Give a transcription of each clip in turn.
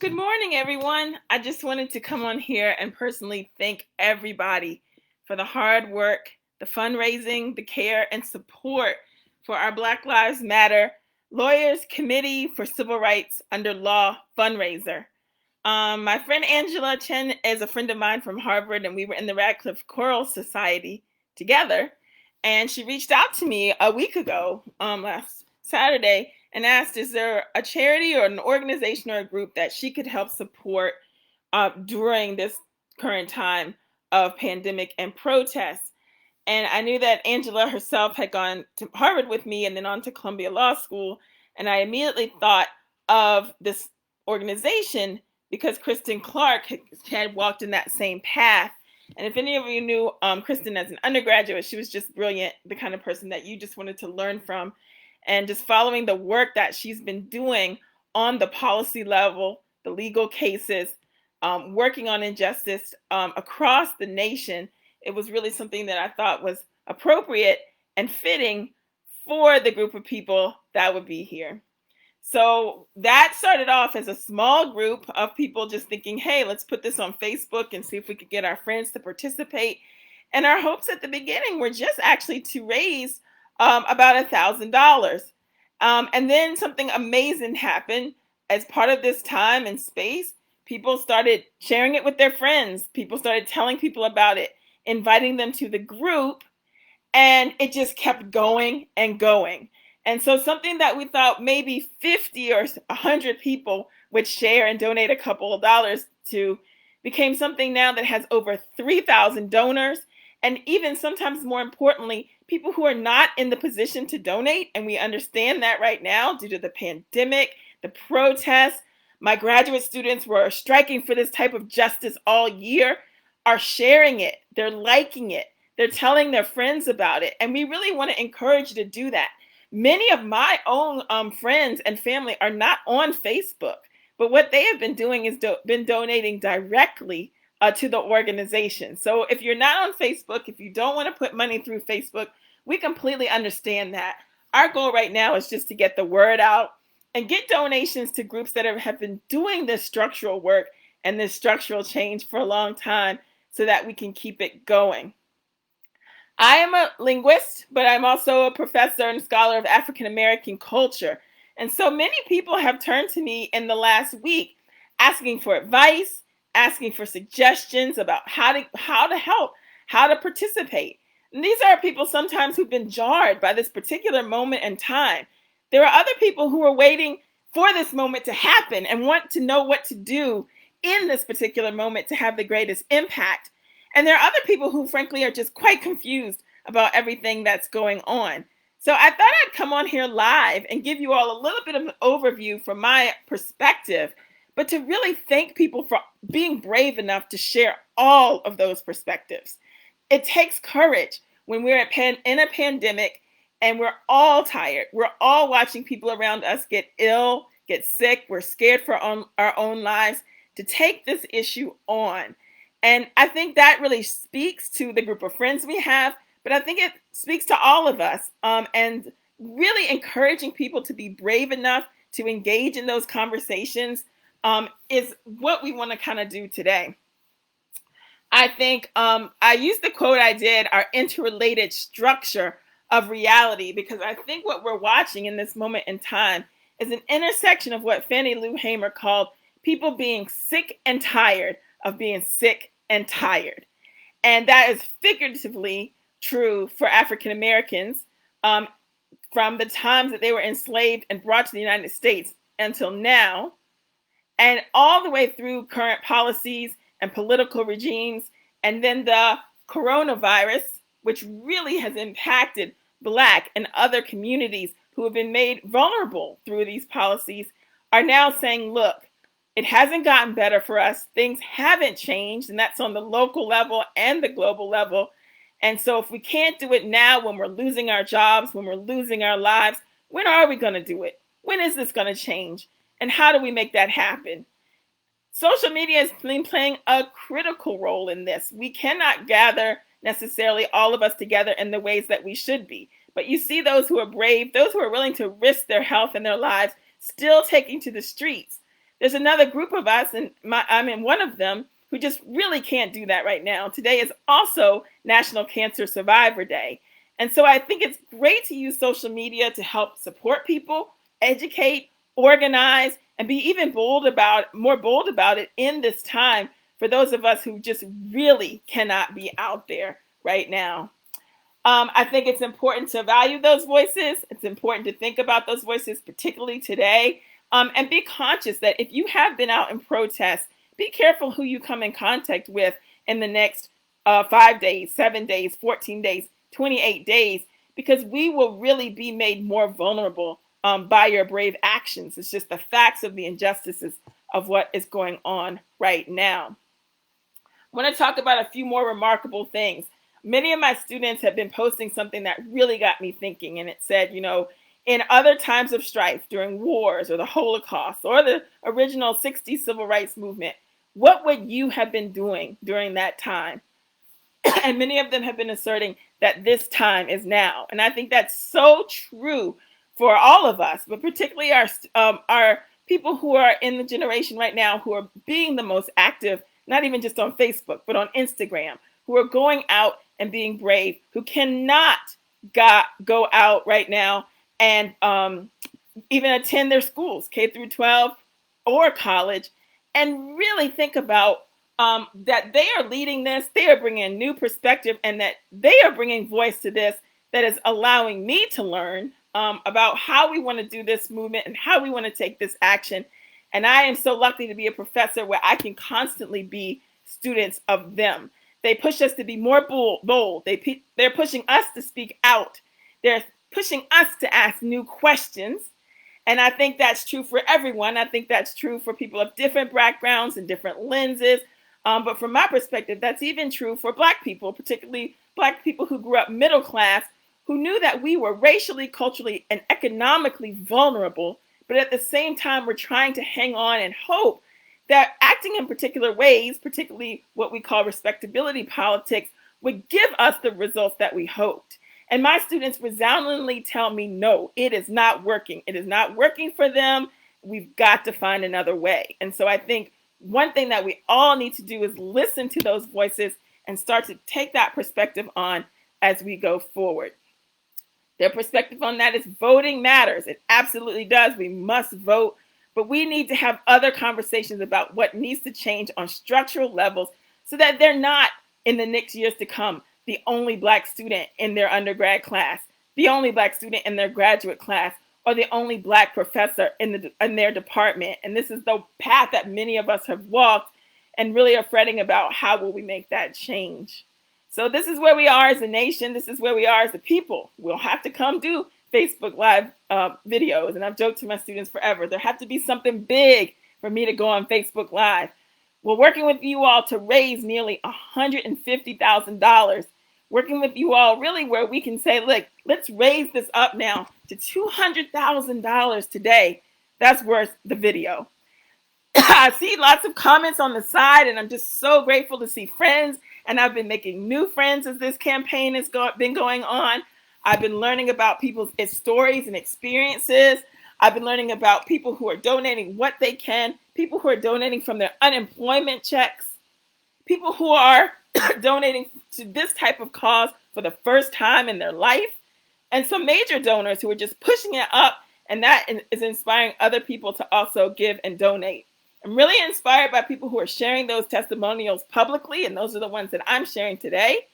Good morning, everyone. I just wanted to come on here and personally thank everybody for the hard work, the fundraising, the care, and support for our Black Lives Matter Lawyers Committee for Civil Rights Under Law fundraiser. My friend Angela Chen is a friend of mine from Harvard, and we were in the Radcliffe Choral Society together. And she reached out to me a week ago, last Saturday, and asked, is there a charity or an organization or a group that she could help support during this current time of pandemic and protests? And I knew that Angela herself had gone to Harvard with me and then on to Columbia Law School. And I immediately thought of this organization because Kristen Clark had walked in that same path. And if any of you knew Kristen as an undergraduate, she was just brilliant, the kind of person that you just wanted to learn from. And just following the work that she's been doing on the policy level, the legal cases, working on injustice across the nation, it was really something that I thought was appropriate and fitting for the group of people that would be here. So that started off as a small group of people just thinking, hey, let's put this on Facebook and see if we could get our friends to participate. And our hopes at the beginning were just actually to raise about $1,000. And then something amazing happened as part of this time and space. People started sharing it with their friends. People started telling people about it, inviting them to the group, and it just kept going and going. And so something that we thought maybe 50 or 100 people would share and donate a couple of dollars to became something now that has over 3,000 donors. And even sometimes more importantly, people who are not in the position to donate. And we understand that right now due to the pandemic, the protests. My graduate students were striking for this type of justice all year, are sharing it. They're liking it. They're telling their friends about it. And we really want to encourage you to do that. Many of my own friends and family are not on Facebook, but what they have been doing is been donating directly to the organization. So if you're not on Facebook, if you don't want to put money through Facebook, we completely understand that. Our goal right now is just to get the word out and get donations to groups that have been doing this structural work and this structural change for a long time so that we can keep it going. I am a linguist, but I'm also a professor and scholar of African American culture. And so many people have turned to me in the last week asking for advice, asking for suggestions about how to help, how to participate. And these are people sometimes who've been jarred by this particular moment in time. There are other people who are waiting for this moment to happen and want to know what to do in this particular moment to have the greatest impact. And there are other people who, frankly, are just quite confused about everything that's going on. So I thought I'd come on here live and give you all a little bit of an overview from my perspective, but to really thank people for being brave enough to share all of those perspectives. It takes courage when we're in a pandemic and we're all tired. We're all watching people around us get ill, get sick. We're scared for our own lives to take this issue on. And I think that really speaks to the group of friends we have, but I think it speaks to all of us and really encouraging people to be brave enough to engage in those conversations is what we want to kind of do today. I think I used the quote I did, our interrelated structure of reality, because I think what we're watching in this moment in time is an intersection of what Fannie Lou Hamer called people being sick and tired of being sick and tired. And that is figuratively true for African Americans from the times that they were enslaved and brought to the United States until now, and all the way through current policies and political regimes, and then the coronavirus, which really has impacted Black and other communities who have been made vulnerable through these policies, are now saying, look, it hasn't gotten better for us. Things haven't changed, and that's on the local level and the global level. And so if we can't do it now when we're losing our jobs, when we're losing our lives, when are we going to do it? When is this going to change? And how do we make that happen? Social media has been playing a critical role in this. We cannot gather necessarily all of us together in the ways that we should be. But you see those who are brave, those who are willing to risk their health and their lives, still taking to the streets. There's another group of us, and I'm in one of them, who just really can't do that right now. Today is also National Cancer Survivor Day. And so I think it's great to use social media to help support people, educate, organize, and be even more bold about it in this time for those of us who just really cannot be out there right now. I think it's important to value those voices. It's important to think about those voices, particularly today, and be conscious that if you have been out in protest, be careful who you come in contact with in the next 5 days, 7 days, 14 days, 28 days, because we will really be made more vulnerable by your brave actions. It's just the facts of the injustices of what is going on right now. I want to talk about a few more remarkable things. Many of my students have been posting something that really got me thinking, and it said, in other times of strife, during wars or the Holocaust or the original 60s civil rights movement, what would you have been doing during that time? And many of them have been asserting that this time is now. And I think that's so true for all of us, but particularly our people who are in the generation right now who are being the most active, not even just on Facebook, but on Instagram, who are going out and being brave, who cannot go out right now and even attend their schools, K through 12 or college, and really think about that they are leading this, they are bringing a new perspective, and that they are bringing voice to this that is allowing me to learn about how we want to do this movement and how we want to take this action. And I am so lucky to be a professor where I can constantly be students of them. They push us to be more bold. They're pushing us to speak out. They're pushing us to ask new questions. And I think that's true for everyone. I think that's true for people of different backgrounds and different lenses. But from my perspective, that's even true for Black people, particularly Black people who grew up middle class, who knew that we were racially, culturally, and economically vulnerable, but at the same time, we're trying to hang on and hope that acting in particular ways, particularly what we call respectability politics, would give us the results that we hoped. And my students resoundingly tell me, no, it is not working. It is not working for them. We've got to find another way. And so I think one thing that we all need to do is listen to those voices and start to take that perspective on as we go forward. Their perspective on that is voting matters. It absolutely does. We must vote. But we need to have other conversations about what needs to change on structural levels so that they're not, in the next years to come, the only Black student in their undergrad class, the only Black student in their graduate class, or the only Black professor in their department. And this is the path that many of us have walked and really are fretting about how will we make that change. So this is where we are as a nation. This is where we are as a people. We'll have to come do Facebook Live videos. And I've joked to my students forever, there have to be something big for me to go on Facebook Live. We're working with you all to raise nearly $150,000. Working with you all really where we can say, look, let's raise this up now to $200,000 today. That's worth the video. I see lots of comments on the side, and I'm just so grateful to see friends. And I've been making new friends as this campaign has been going on. I've been learning about people's stories and experiences. I've been learning about people who are donating what they can, people who are donating from their unemployment checks, people who are donating to this type of cause for the first time in their life, and some major donors who are just pushing it up, and that is inspiring other people to also give and donate. I'm really inspired by people who are sharing those testimonials publicly, and those are the ones that I'm sharing today,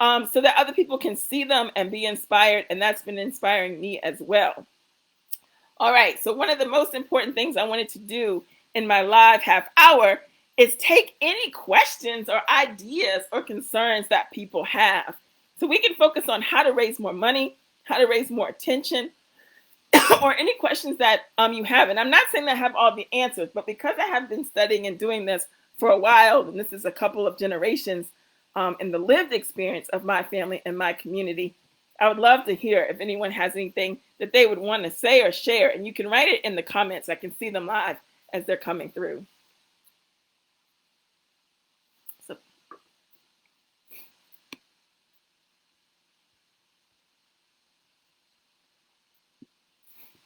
so that other people can see them and be inspired, and that's been inspiring me as well. All right, so one of the most important things I wanted to do in my live half hour is take any questions or ideas or concerns that people have. So we can focus on how to raise more money, how to raise more attention, or any questions that you have. And I'm not saying that I have all the answers, but because I have been studying and doing this for a while, and this is a couple of generations in the lived experience of my family and my community, I would love to hear if anyone has anything that they would want to say or share. And you can write it in the comments. I can see them live as they're coming through. So,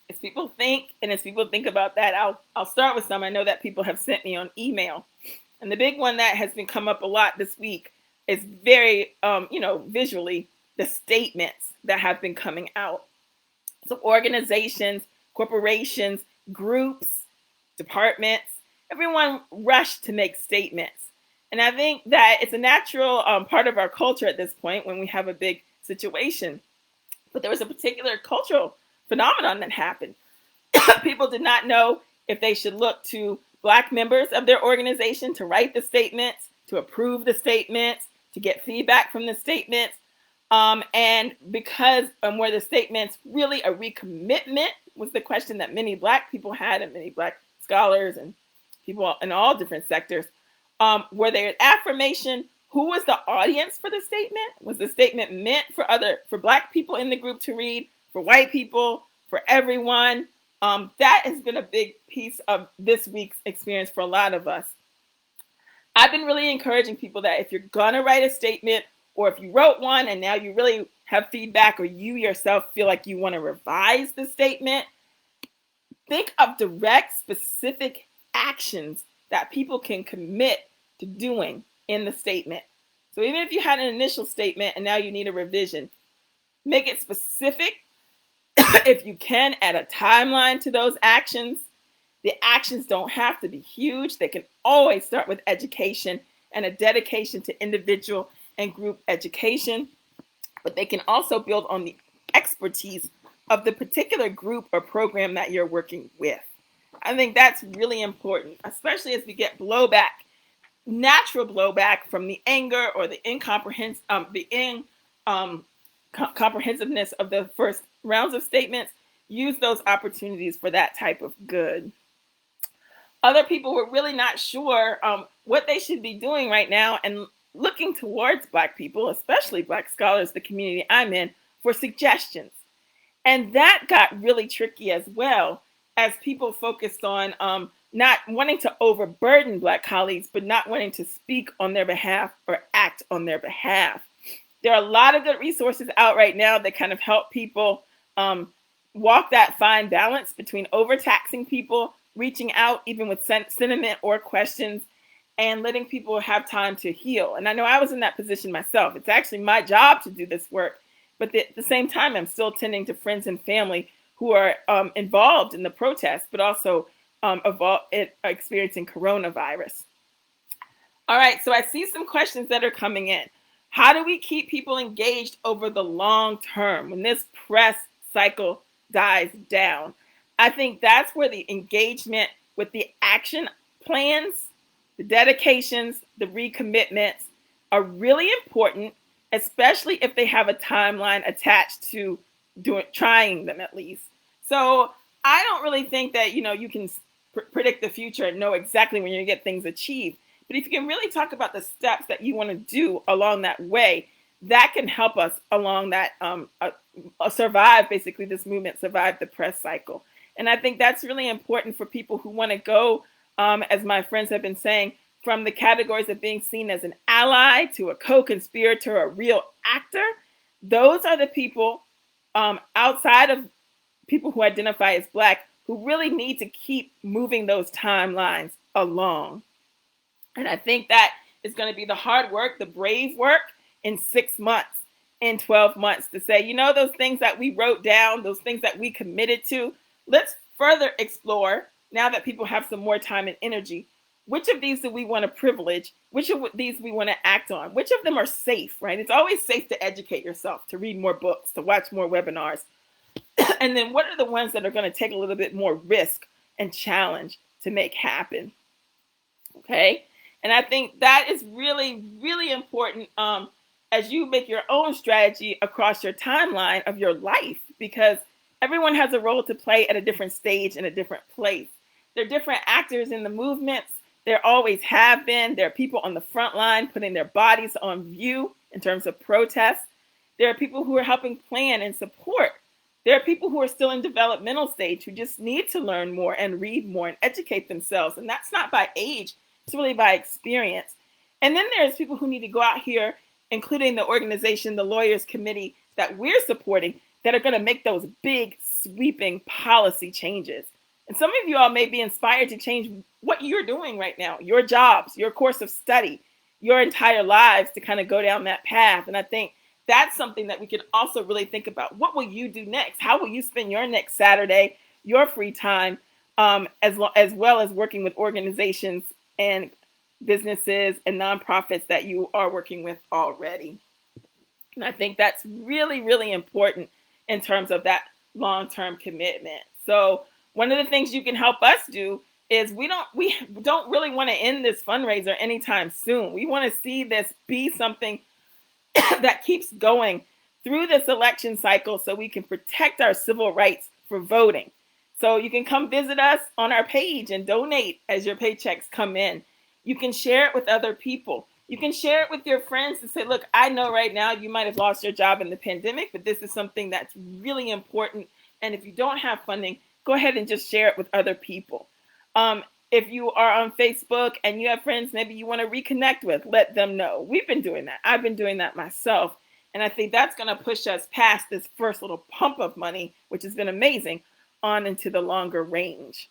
it's people think, and as people think about that, I'll start with some I know that people have sent me on email. And the big one that has been come up a lot this week is very, visually, the statements that have been coming out. So organizations, corporations, groups, departments, everyone rushed to make statements. And I think that it's a natural part of our culture at this point when we have a big situation. But there was a particular cultural phenomenon that happened. People did not know if they should look to Black members of their organization to write the statements, to approve the statements, to get feedback from the statements. And because were the statements really a recommitment was the question that many Black people had, and many Black scholars and people in all different sectors. Were they an affirmation? Who was the audience for the statement? Was the statement meant for Black people in the group to read, for white people, for everyone? That has been a big piece of this week's experience for a lot of us. I've been really encouraging people that if you're gonna write a statement, or if you wrote one and now you really have feedback, or you yourself feel like you want to revise the statement, think of direct, specific actions that people can commit to doing in the statement. So even if you had an initial statement and now you need a revision, make it specific. If you can, add a timeline to those actions. The actions don't have to be huge. They can always start with education and a dedication to individual and group education, but they can also build on the expertise of the particular group or program that you're working with. I think that's really important, especially as we get blowback, natural blowback from the anger or the incomprehensiveness of the first rounds of statements. Use those opportunities for that type of good. Other people were really not sure what they should be doing right now, and looking towards Black people, especially Black scholars, the community I'm in, for suggestions. And that got really tricky as well, as people focused on not wanting to overburden Black colleagues, but not wanting to speak on their behalf or act on their behalf. There are a lot of good resources out right now that kind of help people walk that fine balance between overtaxing people, reaching out even with sentiment or questions, and letting people have time to heal. And I know I was in that position myself. It's actually my job to do this work, but at the same time, I'm still tending to friends and family who are involved in the protests, but also experiencing coronavirus. All right, so I see some questions that are coming in. How do we keep people engaged over the long term when this press cycle dies down? I think that's where the engagement with the action plans, the dedications, the recommitments are really important, especially if they have a timeline attached to trying them at least. So I don't really think that, you can predict the future and know exactly when you're going to get things achieved. But if you can really talk about the steps that you want to do along that way, that can help us along that, survive, basically, this movement, survive the press cycle. And I think that's really important for people who want to go, as my friends have been saying, from the categories of being seen as an ally to a co-conspirator, a real actor. Those are the people outside of people who identify as Black who really need to keep moving those timelines along. And I think that is going to be the hard work, the brave work in 6 months, in 12 months, to say, those things that we wrote down, those things that we committed to, let's further explore, now that people have some more time and energy, which of these do we want to privilege? Which of these we want to act on? Which of them are safe, right? It's always safe to educate yourself, to read more books, to watch more webinars. And then what are the ones that are going to take a little bit more risk and challenge to make happen? Okay? And I think that is really, really important as you make your own strategy across your timeline of your life, because everyone has a role to play at a different stage and a different place. There are different actors in the movements. There always have been. There are people on the front line putting their bodies on view in terms of protests. There are people who are helping plan and support. There are people who are still in developmental stage who just need to learn more and read more and educate themselves. And that's not by age, it's really by experience. And then there's people who need to go out here, including the organization, the Lawyers Committee that we're supporting, that are going to make those big sweeping policy changes. And some of you all may be inspired to change what you're doing right now, your jobs, your course of study, your entire lives, to kind of go down that path. And I think that's something that we can also really think about. What will you do next? How will you spend your next Saturday, your free time, as well as working with organizations and businesses and nonprofits that you are working with already? And I think that's really, really important in terms of that long-term commitment. So one of the things you can help us do is we don't really want to end this fundraiser anytime soon. We want to see this be something that keeps going through this election cycle so we can protect our civil rights for voting. So you can come visit us on our page and donate as your paychecks come in. You can share it with other people. You can share it with your friends and say, look, I know right now you might have lost your job in the pandemic, but this is something that's really important. And if you don't have funding, go ahead and just share it with other people. If you are on Facebook and you have friends maybe you want to reconnect with, let them know. We've been doing that. I've been doing that myself. And I think that's going to push us past this first little pump of money, which has been amazing, on into the longer range.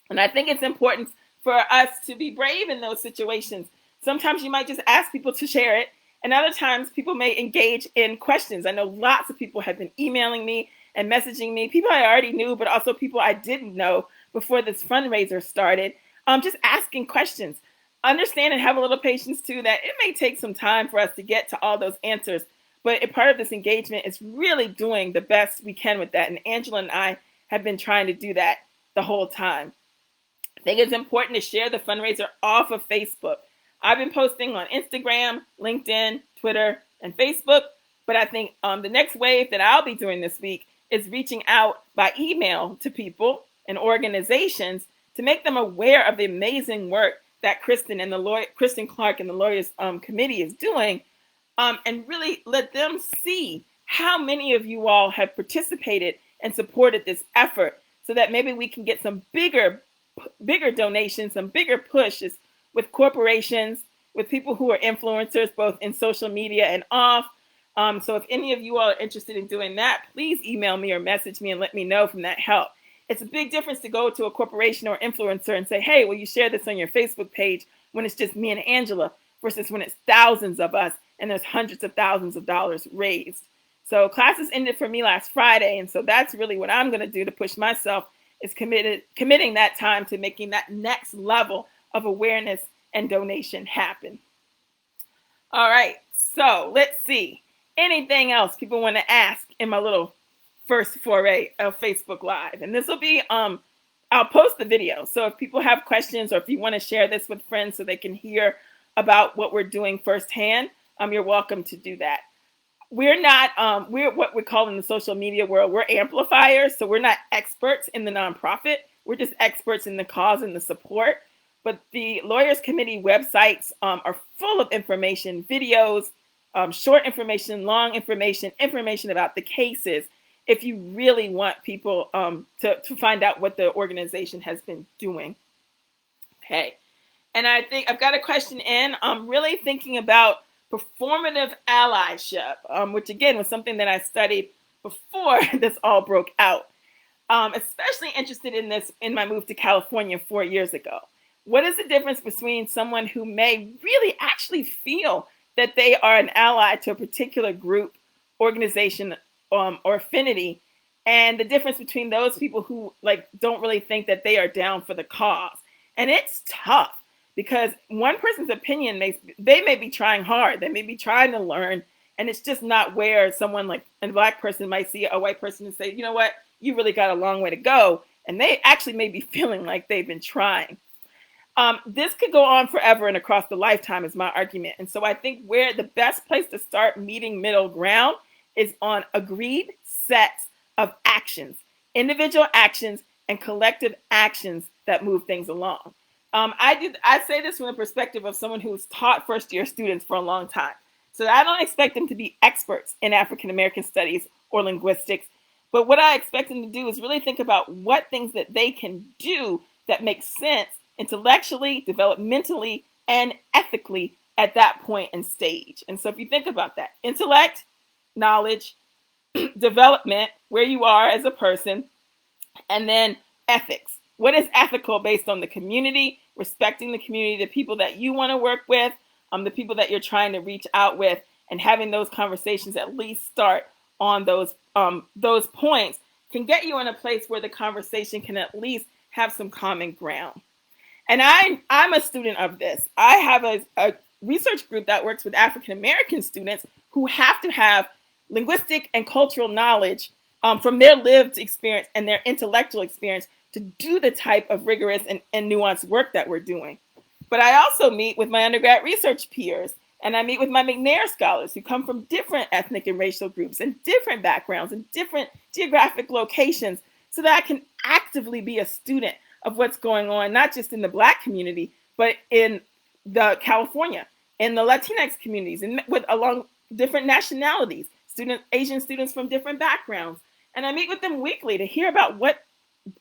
And I think it's important for us to be brave in those situations. Sometimes you might just ask people to share it, and other times people may engage in questions. I know lots of people have been emailing me and messaging me, people I already knew, but also people I didn't know before this fundraiser started, just asking questions. Understand and have a little patience too that it may take some time for us to get to all those answers, but a part of this engagement is really doing the best we can with that. And Angela and I have been trying to do that the whole time. I think it's important to share the fundraiser off of Facebook. I've been posting on Instagram, LinkedIn, Twitter, and Facebook, but I think the next wave that I'll be doing this week is reaching out by email to people and organizations to make them aware of the amazing work that Kristen Clark and the Lawyers Committee is doing, and really let them see how many of you all have participated and supported this effort, so that maybe we can get some bigger donations, some bigger pushes with corporations, with people who are influencers, both in social media and off. So if any of you all are interested in doing that, please email me or message me and let me know from that help. It's a big difference to go to a corporation or influencer and say, hey, will you share this on your Facebook page when it's just me and Angela, versus when it's thousands of us and there's hundreds of thousands of dollars raised. So classes ended for me last Friday, and so that's really what I'm going to do to push myself, is committing that time to making that next level of awareness and donation happen. All right, so let's see. Anything else people want to ask in my little first foray of Facebook Live? And this will be, I'll post the video. So if people have questions, or if you want to share this with friends so they can hear about what we're doing firsthand, you're welcome to do that. We're not, we're what we call in the social media world, we're amplifiers. So we're not experts in the nonprofit. We're just experts in the cause and the support. But the Lawyers Committee websites are full of information, videos, short information, long information, information about the cases, if you really want people to find out what the organization has been doing. Okay. And I think I've got a question in. I'm really thinking about performative allyship, which again was something that I studied before this all broke out. Especially interested in this in my move to California 4 years ago. What is the difference between someone who may really actually feel that they are an ally to a particular group, organization, or affinity, and the difference between those people who don't really think that they are down for the cause? And it's tough, because one person's opinion they may be trying hard, they may be trying to learn, and it's just not where someone like a Black person might see a white person and say, you know what, you really got a long way to go, and they actually may be feeling like they've been trying. This could go on forever and across the lifetime is my argument. And so I think where the best place to start meeting middle ground is on agreed sets of actions, individual actions and collective actions that move things along. I say this from the perspective of someone who's taught first-year students for a long time. So I don't expect them to be experts in African American studies or linguistics, but what I expect them to do is really think about what things that they can do that make sense intellectually, developmentally, and ethically at that point and stage. And so if you think about that, intellect, knowledge, development, where you are as a person, and then ethics. What is ethical based on the community, respecting the community, the people that you want to work with, the people that you're trying to reach out with, and having those conversations at least start on those points can get you in a place where the conversation can at least have some common ground. And I'm a student of this. I have a research group that works with African American students who have to have linguistic and cultural knowledge from their lived experience and their intellectual experience to do the type of rigorous and nuanced work that we're doing. But I also meet with my undergrad research peers, and I meet with my McNair scholars who come from different ethnic and racial groups and different backgrounds and different geographic locations, so that I can actively be a student of what's going on, not just in the Black community, but in the California, in the Latinx communities, and along different nationalities, Asian students from different backgrounds. And I meet with them weekly to hear about what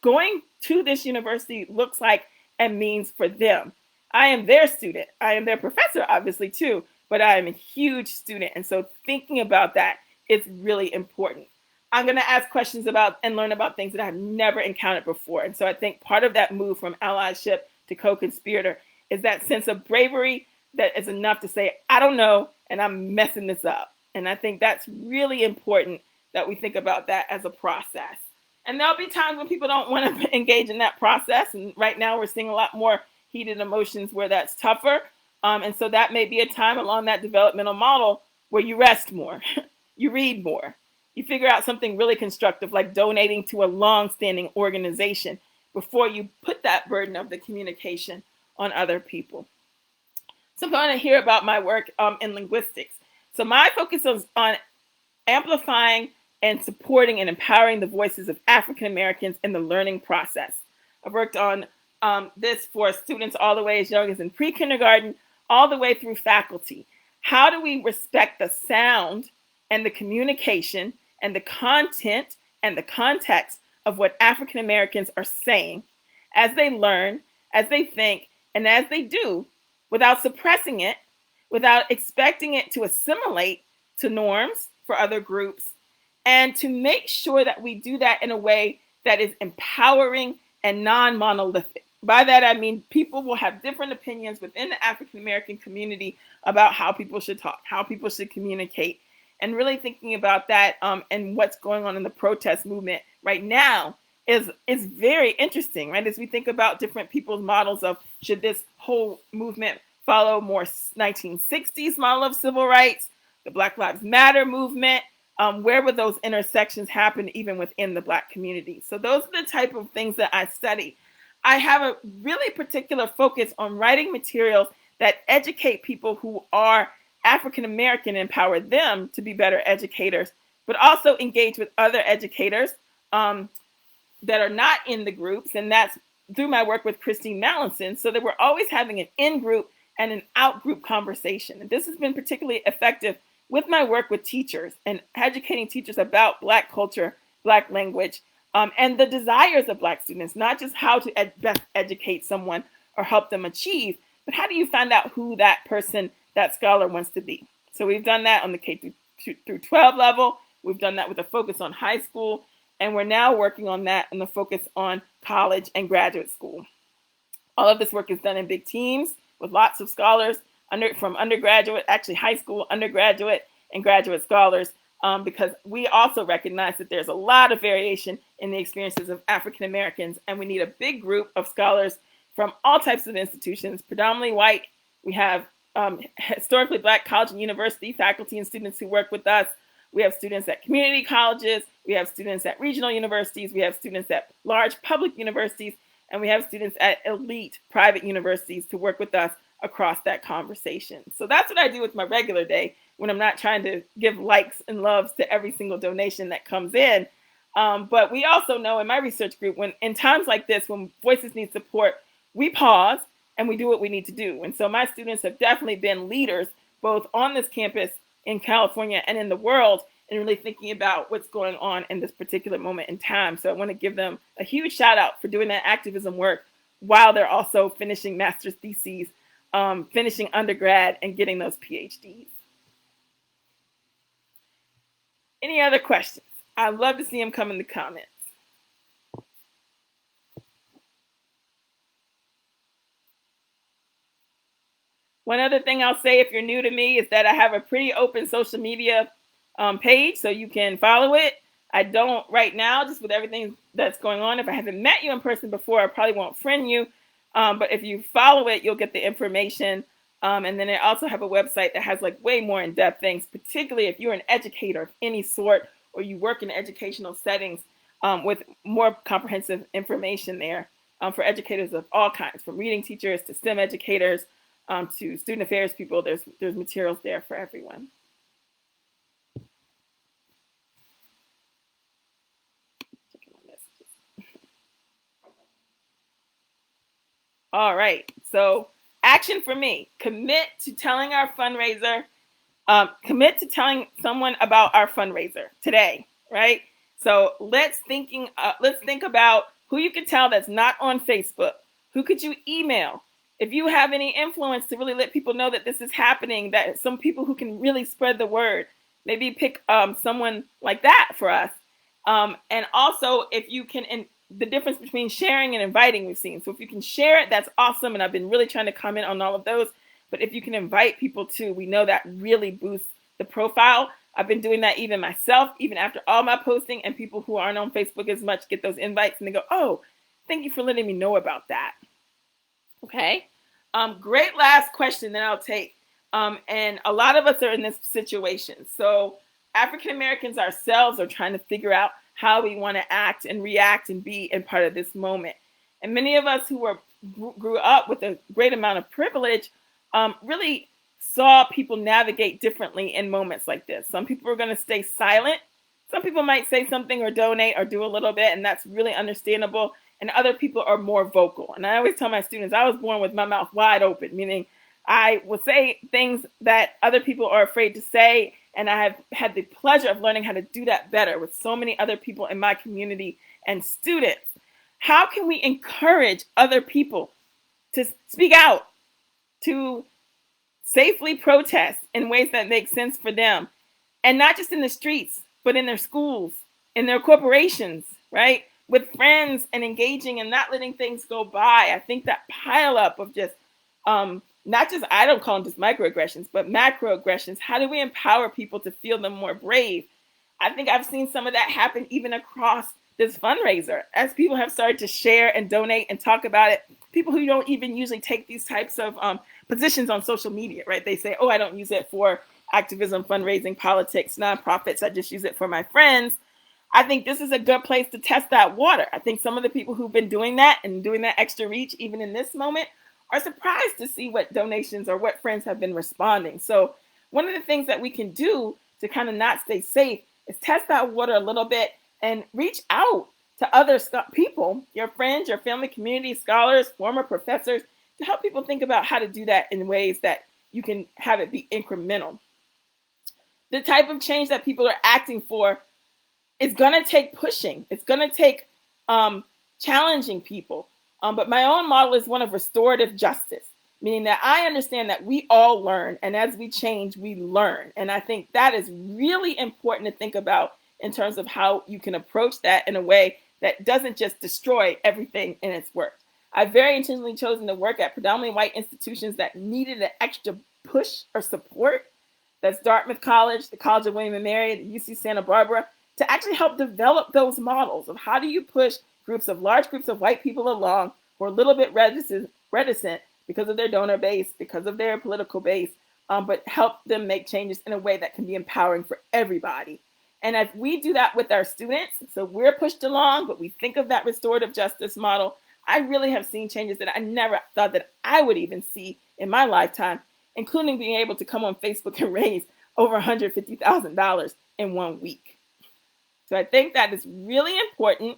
going to this university looks like and means for them. I am their student. I am their professor, obviously, too, but I am a huge student. And so thinking about that is really important. I'm going to ask questions about and learn about things that I've never encountered before. And so I think part of that move from allyship to co-conspirator is that sense of bravery that is enough to say, I don't know, and I'm messing this up. And I think that's really important that we think about that as a process. And there'll be times when people don't want to engage in that process. And right now we're seeing a lot more heated emotions where that's tougher. And so that may be a time along that developmental model where you rest more, you read more, you figure out something really constructive like donating to a long-standing organization before you put that burden of the communication on other people. So I'm going to hear about my work in linguistics. So my focus is on amplifying and supporting and empowering the voices of African Americans in the learning process. I've worked on this for students all the way as young as in pre-kindergarten, all the way through faculty. How do we respect the sound and the communication and the content and the context of what African Americans are saying as they learn, as they think, and as they do, without suppressing it, without expecting it to assimilate to norms for other groups, and to make sure that we do that in a way that is empowering and non-monolithic. By that, I mean people will have different opinions within the African American community about how people should talk, how people should communicate, and really thinking about that and what's going on in the protest movement right now is very interesting, right? As we think about different people's models of should this whole movement follow more 1960s model of civil rights, the Black Lives Matter movement, where would those intersections happen even within the Black community? So those are the type of things that I study. I have a really particular focus on writing materials that educate people who are African American, empower them to be better educators, but also engage with other educators that are not in the groups. And that's through my work with Christine Mallinson, so that we're always having an in-group and an out-group conversation. And this has been particularly effective with my work with teachers and educating teachers about Black culture, Black language, and the desires of Black students, not just how to best educate someone or help them achieve, but how do you find out who that person, that scholar wants to be? So we've done that on the K through 12 level. We've done that with a focus on high school, and we're now working on that and the focus on college and graduate school. All of this work is done in big teams with lots of scholars from undergraduate, actually high school, undergraduate, and graduate scholars, because we also recognize that there's a lot of variation in the experiences of African Americans, and we need a big group of scholars from all types of institutions, predominantly white. We have historically Black college and university faculty and students who work with us. We have students at community colleges. We have students at regional universities. We have students at large public universities. And we have students at elite private universities to work with us across that conversation. So that's what I do with my regular day when I'm not trying to give likes and loves to every single donation that comes in. But we also know in my research group, when in times like this, when voices need support, we pause and we do what we need to do. And so my students have definitely been leaders, both on this campus in California and in the world, and really thinking about what's going on in this particular moment in time. So I want to give them a huge shout out for doing that activism work while they're also finishing master's theses, finishing undergrad, and getting those PhDs. Any other questions? I'd love to see them come in the comments. One other thing I'll say if you're new to me is that I have a pretty open social media page, so you can follow it. I don't right now, just with everything that's going on. If I haven't met you in person before, I probably won't friend you. But if you follow it, you'll get the information. And then I also have a website that has like way more in-depth things, particularly if you're an educator of any sort or you work in educational settings, with more comprehensive information there for educators of all kinds, from reading teachers to STEM educators to student affairs people. There's materials there for everyone. All right, so action for me. Commit to telling our fundraiser, commit to telling someone about our fundraiser today, right? So let's think about who you can tell that's not on Facebook. Who could you email? If you have any influence to really let people know that this is happening, that some people who can really spread the word, maybe pick someone like that for us. And also, if you can, the difference between sharing and inviting we've seen. So if you can share it, that's awesome. And I've been really trying to comment on all of those. But if you can invite people too, we know that really boosts the profile. I've been doing that even myself, even after all my posting, and people who aren't on Facebook as much get those invites and they go, oh, thank you for letting me know about that. Okay. Great last question that I'll take. And a lot of us are in this situation. So African Americans ourselves are trying to figure out how we want to act and react and be in part of this moment. And many of us who grew up with a great amount of privilege really saw people navigate differently in moments like this. Some people are going to stay silent. Some people might say something or donate or do a little bit, and that's really understandable. And other people are more vocal. And I always tell my students, I was born with my mouth wide open, meaning I will say things that other people are afraid to say. And I have had the pleasure of learning how to do that better with so many other people in my community and students. How can we encourage other people to speak out, to safely protest in ways that make sense for them? And not just in the streets, but in their schools, in their corporations, right? With friends, and engaging and not letting things go by. I think that pile up of just not just, I don't call them just microaggressions, but macroaggressions. How do we empower people to feel them more brave? I think I've seen some of that happen even across this fundraiser as people have started to share and donate and talk about it. People who don't even usually take these types of positions on social media, right? They say, oh, I don't use it for activism, fundraising, politics, nonprofits. I just use it for my friends. I think this is a good place to test that water. I think some of the people who've been doing that and doing that extra reach, even in this moment, are surprised to see what donations or what friends have been responding. So one of the things that we can do to kind of not stay safe is test that water a little bit and reach out to other people, your friends, your family, community, scholars, former professors, to help people think about how to do that in ways that you can have it be incremental. The type of change that people are acting for is going to take pushing. It's going to take challenging people. But my own model is one of restorative justice, meaning that I understand that we all learn, and as we change, we learn. And I think that is really important to think about in terms of how you can approach that in a way that doesn't just destroy everything in its work. I've very intentionally chosen to work at predominantly white institutions that needed an extra push or support. That's Dartmouth College, the College of William and Mary, the UC Santa Barbara, to actually help develop those models of how do you push large groups of white people along who are a little bit reticent because of their donor base, because of their political base, but help them make changes in a way that can be empowering for everybody. And if we do that with our students, so we're pushed along, but we think of that restorative justice model, I really have seen changes that I never thought that I would even see in my lifetime, including being able to come on Facebook and raise over $150,000 in 1 week. So I think that is really important.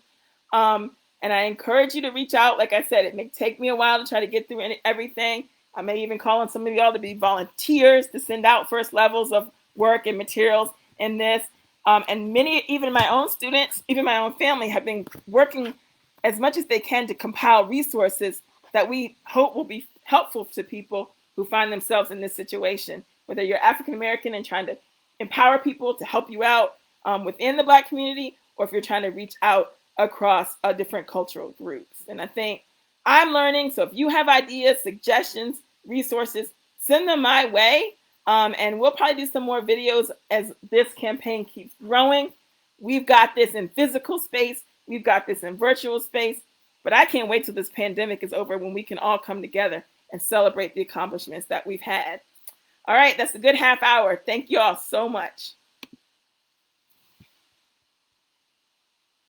And I encourage you to reach out. Like I said, it may take me a while to try to get through everything. I may even call on some of y'all to be volunteers to send out first levels of work and materials in this. And many, even my own students, even my own family, have been working as much as they can to compile resources that we hope will be helpful to people who find themselves in this situation. Whether you're African American and trying to empower people to help you out, within the Black community, or if you're trying to reach out across different cultural groups. And I think I'm learning. So if you have ideas, suggestions, resources, send them my way. And we'll probably do some more videos as this campaign keeps growing. We've got this in physical space. We've got this in virtual space. But I can't wait till this pandemic is over when we can all come together and celebrate the accomplishments that we've had. All right, that's a good half hour. Thank you all so much.